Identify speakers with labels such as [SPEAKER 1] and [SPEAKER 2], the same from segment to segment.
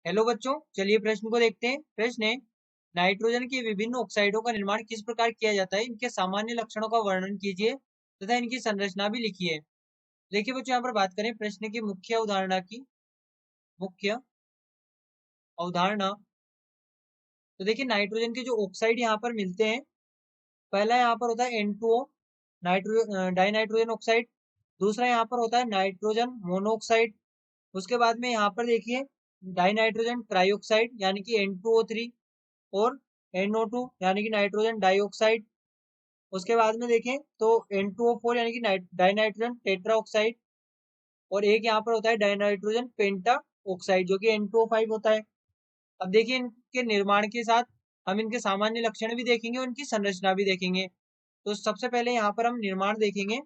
[SPEAKER 1] Hello बच्चों, चलिए प्रश्न को देखते हैं। प्रश्न है, नाइट्रोजन के विभिन्न ऑक्साइडों का निर्माण किस प्रकार किया जाता है, इनके सामान्य लक्षणों का वर्णन कीजिए तथा इनकी संरचना भी लिखिए। देखिए बच्चों, यहाँ पर बात करें प्रश्न की मुख्य अवधारणा, तो देखिए नाइट्रोजन के जो ऑक्साइड यहाँ पर मिलते हैं, पहला यहाँ पर होता है N2O, nitrogen die nitrogen oxide. दूसरा यहाँ पर होता है नाइट्रोजन मोनोऑक्साइड। उसके बाद में यहाँ पर देखिए डाई नाइट्रोजन ट्राईऑक्साइड यानी कि N2O3 और NO2 यानी कि नाइट्रोजन डाइऑक्साइड। उसके बाद में देखें तो N2O4 यानी कि डाई नाइट्रोजन टेट्रा ऑक्साइड, और एक यहाँ पर होता है डाई नाइट्रोजन पेंटा ऑक्साइड जो कि N2O5 होता है। अब देखिए इनके निर्माण के साथ हम इनके सामान्य लक्षण भी देखेंगे और इनकी संरचना भी देखेंगे। तो सबसे पहले यहाँ पर हम निर्माण देखेंगे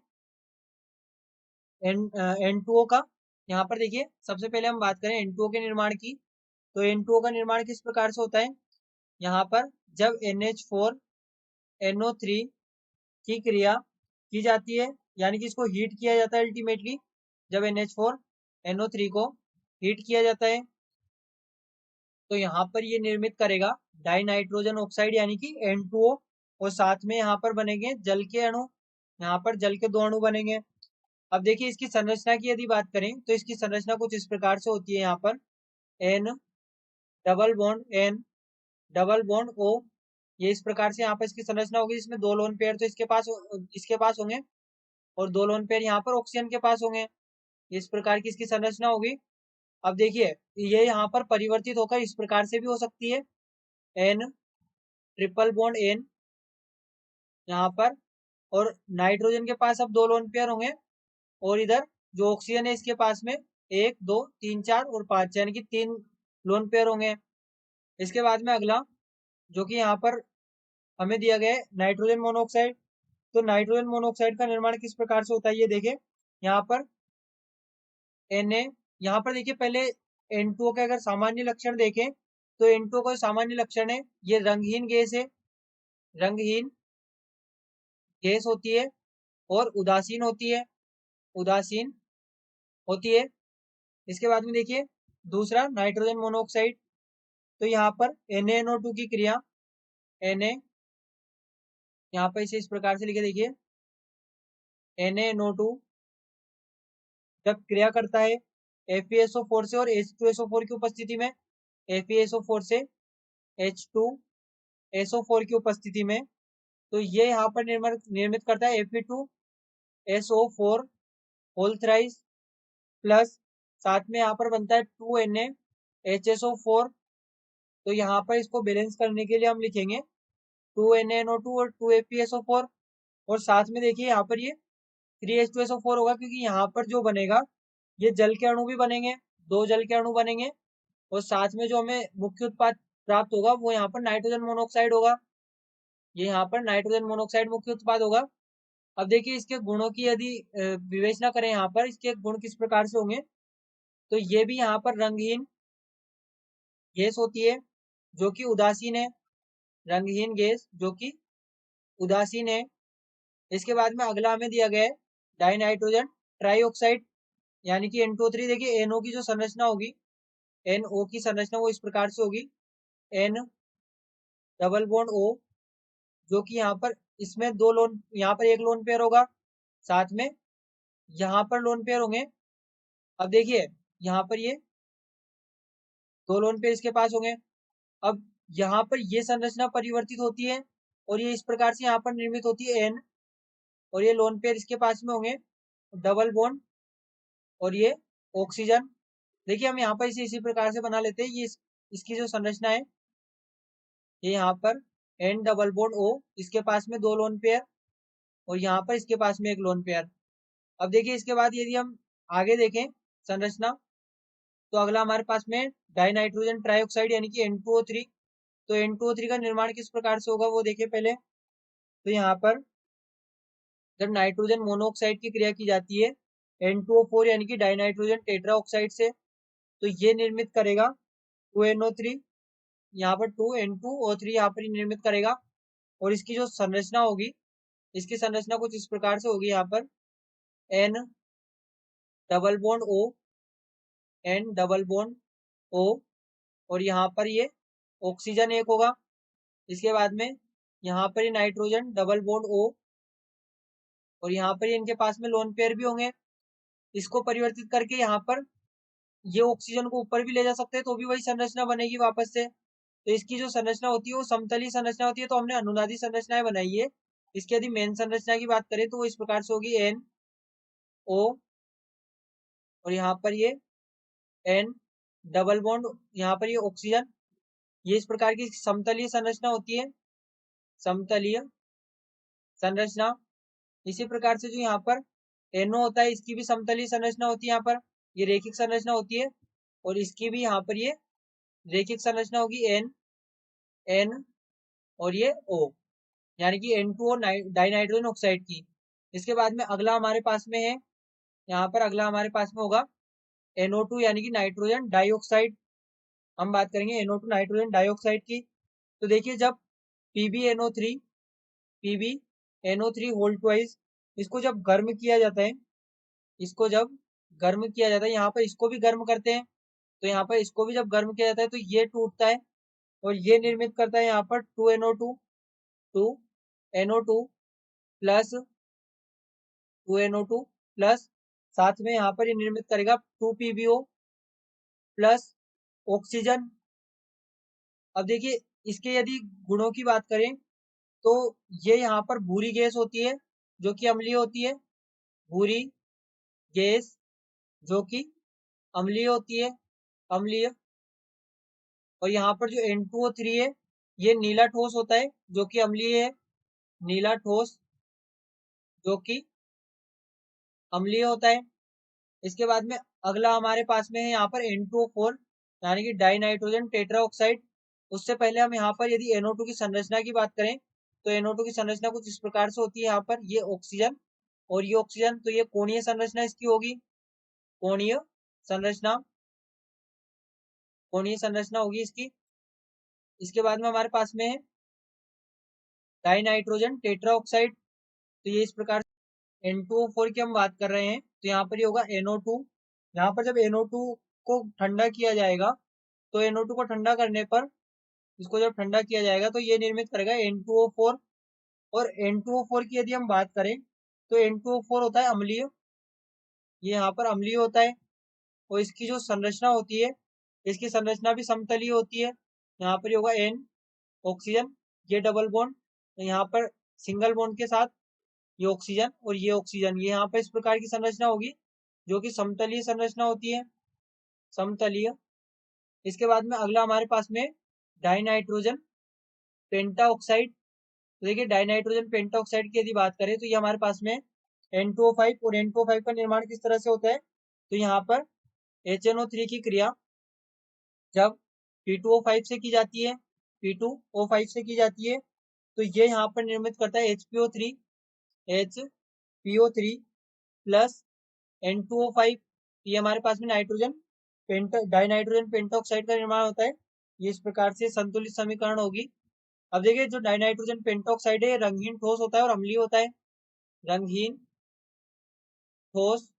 [SPEAKER 1] N2O का। यहाँ पर देखिए सबसे पहले हम बात करें N2O के निर्माण की, तो N2O का निर्माण किस प्रकार से होता है। यहाँ पर जब NH4NO3 की क्रिया की जाती है, यानी कि इसको हीट किया जाता है अल्टीमेटली, जब NH4NO3 को हीट किया जाता है तो यहाँ पर ये निर्मित करेगा डाई नाइट्रोजन ऑक्साइड यानी कि N2O, और साथ में यहाँ पर बनेंगे जल के अणु, यहाँ पर जल के 2 अणु बनेंगे। अब देखिए इसकी संरचना की यदि बात करें तो इसकी संरचना कुछ इस प्रकार से होती है। यहाँ पर N डबल बॉन्ड O, ये इस प्रकार से यहाँ पर इसकी संरचना होगी, जिसमें 2 लोन पेयर तो इसके पास होंगे और 2 लोन पेयर यहाँ पर ऑक्सीजन के पास होंगे। इस प्रकार की इसकी संरचना होगी। अब देखिए ये यहाँ पर परिवर्तित होकर इस प्रकार से भी हो सकती है, N ट्रिपल बॉन्ड N यहाँ पर, और नाइट्रोजन के पास अब 2 लोन पेयर होंगे, और इधर जो ऑक्सीजन है इसके पास में 1 2 3 4 और 5 यानी कि 3 लोन पेयर होंगे। इसके बाद में अगला जो कि यहाँ पर हमें दिया गया है नाइट्रोजन मोनोऑक्साइड। तो नाइट्रोजन मोनोऑक्साइड का निर्माण किस प्रकार से होता है ये देखें। यहाँ पर Na, यहाँ पर देखिए पहले N2O के अगर सामान्य लक्षण देखें तो N2O का सामान्य लक्षण है ये रंगहीन गैस है, रंगहीन गैस होती है और उदासीन होती है। इसके बाद में देखिए दूसरा नाइट्रोजन मोनोऑक्साइड, तो यहाँ पर NaNO2 की क्रिया, Na यहाँ पर इसे इस प्रकार से लिखे देखिए, NaNO2 जब क्रिया करता है FeSO4 से और H2SO4 की उपस्थिति में, FeSO4 से H2SO4 की उपस्थिति में, तो ये यहाँ पर निर्मित करता है Fe2SO4 होल थ्राइस प्लस, साथ में यहाँ पर बनता है 2NaHSO4। तो यहाँ पर इसको बैलेंस करने के लिए हम लिखेंगे 2NaNO2 और 2FeSO4, और साथ में देखिए यहाँ पर ये 3H2SO4 होगा, क्योंकि यहाँ पर जो बनेगा ये जल के अणु भी बनेंगे, 2 जल के अणु बनेंगे, और साथ में जो हमें मुख्य उत्पाद प्राप्त होगा वो यहाँ पर नाइट्रोजन मोनोऑक्साइड होगा। ये यहाँ पर नाइट्रोजन मोनोऑक्साइड मुख्य उत्पाद होगा। अब देखिए इसके गुणों की यदि विवेचना करें, यहाँ पर इसके गुण किस प्रकार से होंगे, तो ये भी यहाँ पर रंगहीन गैस होती है जो कि उदासीन है, रंगहीन गैस जो कि उदासीन है। इसके बाद में अगला हमें दिया गया है डाई नाइट्रोजन ट्राईऑक्साइड यानी कि N2O3। देखिए NO की जो संरचना होगी, NO की संरचना वो इस प्रकार से होगी, N डबल बॉन्ड O, जो कि यहाँ पर इसमें 2 लोन, यहाँ पर 1 लोन पेयर होगा, साथ में यहाँ पर लोन पेयर होंगे। अब देखिए यहाँ पर ये 2 लोन पेयर इसके पास होंगे। अब यहाँ पर ये संरचना परिवर्तित होती है और ये इस प्रकार से यहाँ पर निर्मित होती है N, और ये लोन पेयर इसके पास में होंगे डबल बॉन्ड, और ये ऑक्सीजन। देखिए हम यहाँ पर इसे इसी प्रकार से बना लेते हैं। ये इसकी जो संरचना है, ये यहाँ पर N डबल बॉन्ड O, इसके पास में 2 लोन पेयर, और यहाँ पर इसके पास में 1 लोन पेयर। अब देखिए इसके बाद यदि हम आगे देखें संरचना, तो अगला हमारे पास में डाई नाइट्रोजन ट्राईऑक्साइड यानी कि N2O3। तो N2O3 का निर्माण किस प्रकार से होगा वो देखिए पहले। तो यहाँ पर जब नाइट्रोजन मोनोऑक्साइड की क्रिया की जाती है N2O4 यानी कि डाई नाइट्रोजन टेट्रा ऑक्साइड से, तो ये निर्मित करेगा 2NO3, यहाँ पर 2N2O3 यहाँ पर निर्मित करेगा। और इसकी जो संरचना होगी, इसकी संरचना कुछ इस प्रकार से होगी, यहाँ पर N double bond O, N double bond O, और यहाँ पर ये ऑक्सीजन एक होगा। इसके बाद में यहाँ पर ये नाइट्रोजन डबल बॉन्ड O, और यहाँ पर इनके पास में लोन पेयर भी होंगे। इसको परिवर्तित करके यहाँ पर ये ऑक्सीजन को ऊपर भी ले जा सकते हैं, तो भी वही संरचना बनेगी वापस से। तो इसकी जो संरचना होती है वो समतलीय संरचना होती है, तो हमने अनुनादी संरचनाएं बनाई है। इसकी यदि मेन संरचना की बात करें तो वो इस प्रकार से होगी NO, और यहाँ पर ये N डबल बॉन्ड, यहाँ पर ये ऑक्सीजन। ये इस प्रकार की समतलीय संरचना होती है, समतलीय संरचना। इसी प्रकार से जो यहाँ पर NO होता है, इसकी भी समतलीय संरचना होती है। यहाँ पर ये रेखिक संरचना होती है, और इसकी भी यहाँ पर ये रेखिक संरचना होगी N और ये O, यानी कि N2O डाइनाइट्रोजन ऑक्साइड की। इसके बाद में अगला हमारे पास में है, यहाँ पर अगला हमारे पास में होगा NO2 यानी कि नाइट्रोजन डाइऑक्साइड। हम बात करेंगे NO2 नाइट्रोजन डाइऑक्साइड की। तो देखिए, जब PbNO3 होल ट्वाइस, इसको जब गर्म किया जाता है, इसको जब गर्म किया जाता है, यहाँ पर इसको भी गर्म करते हैं, तो यहाँ पर इसको भी जब गर्म किया जाता है तो ये टूटता है और ये निर्मित करता है यहाँ पर 2NO2 प्लस 2NO2 प्लस, साथ में यहाँ पर ये निर्मित करेगा 2PbO प्लस ऑक्सीजन। अब देखिए, इसके यदि गुणों की बात करें तो ये यहाँ पर भूरी गैस होती है जो कि अम्लीय होती है, भूरी गैस जो कि अम्लीय होती है, अम्लीय। और यहाँ पर जो N2O3 है, ये नीला ठोस होता है जो कि अम्लीय है, नीला ठोस जो कि अम्लीय होता है। इसके बाद में अगला हमारे पास में है यहाँ पर N2O4 यानी कि डाइनाइट्रोजन टेट्रा ऑक्साइड। उससे पहले हम यहाँ पर यदि NO2 की संरचना की बात करें तो NO2 की संरचना कुछ इस प्रकार से होती है। यहाँ पर ये ऑक्सीजन और ये ऑक्सीजन, तो ये कोणीय संरचना इसकी होगी, कोणीय संरचना, कोणीय संरचना होगी इसकी। इसके बाद में हमारे पास में है डाइनाइट्रोजन टेट्रा ऑक्साइड। तो ये इस प्रकार N2O4 की हम बात कर रहे हैं, तो यहाँ पर ये होगा NO2। यहाँ पर जब NO2 को ठंडा किया जाएगा, तो NO2 को ठंडा करने पर, इसको जब ठंडा किया जाएगा तो ये निर्मित करेगा N2O4। और N2O4 की यदि हम बात करें तो N2O4 होता है अम्लीय, ये यहाँ पर अम्लीय होता है। और इसकी जो संरचना होती है, इसकी संरचना भी समतलीय होती है। यहाँ पर ये होगा N ऑक्सीजन, ये डबल बॉन्ड, यहाँ पर सिंगल बॉन्ड के साथ ये ऑक्सीजन और ये ऑक्सीजन, ये यहाँ पर इस प्रकार की संरचना होगी जो कि समतलीय संरचना होती है, समतलीय। इसके बाद में अगला हमारे पास में डाइनाइट्रोजन पेंटा ऑक्साइड। तो देखिए, डाइनाइट्रोजन पेंटा ऑक्साइड की यदि बात करें तो ये हमारे पास में N2O5, और N2O5 का निर्माण किस तरह से होता है, तो यहाँ पर HNO3 की क्रिया जब P2O5 से की जाती है, P2O5 से की जाती है, तो ये यहाँ पर निर्मित करता है HPO3 प्लस N2O5। ये हमारे पास में नाइट्रोजन डाइनाइट्रोजन पेंटोक्साइड का निर्माण होता है। ये इस प्रकार से संतुलित समीकरण होगी। अब देखिए, जो डाइनाइट्रोजन पेंटोक्साइड है रंगहीन ठोस होता है और अम्लीय होता है, रंगहीन ठोस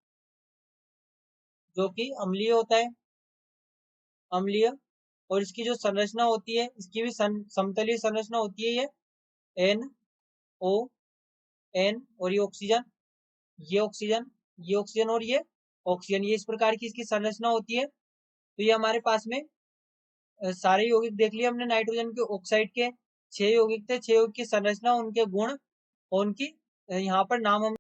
[SPEAKER 1] जो कि अम्लीय होता है, अम्लीय। और इसकी जो संरचना होती है, इसकी भी समतलीय संरचना होती है, ये NO, N और ये ऑक्सीजन, ये ऑक्सीजन, ये ऑक्सीजन और ये ऑक्सीजन, ये इस प्रकार की इसकी संरचना होती है। तो ये हमारे पास में सारे यौगिक देख लिए हमने नाइट्रोजन के ऑक्साइड के, 6 यौगिक थे, 6 यौगिक की संरचना, उनके गुण और उनकी यहाँ पर नाम हम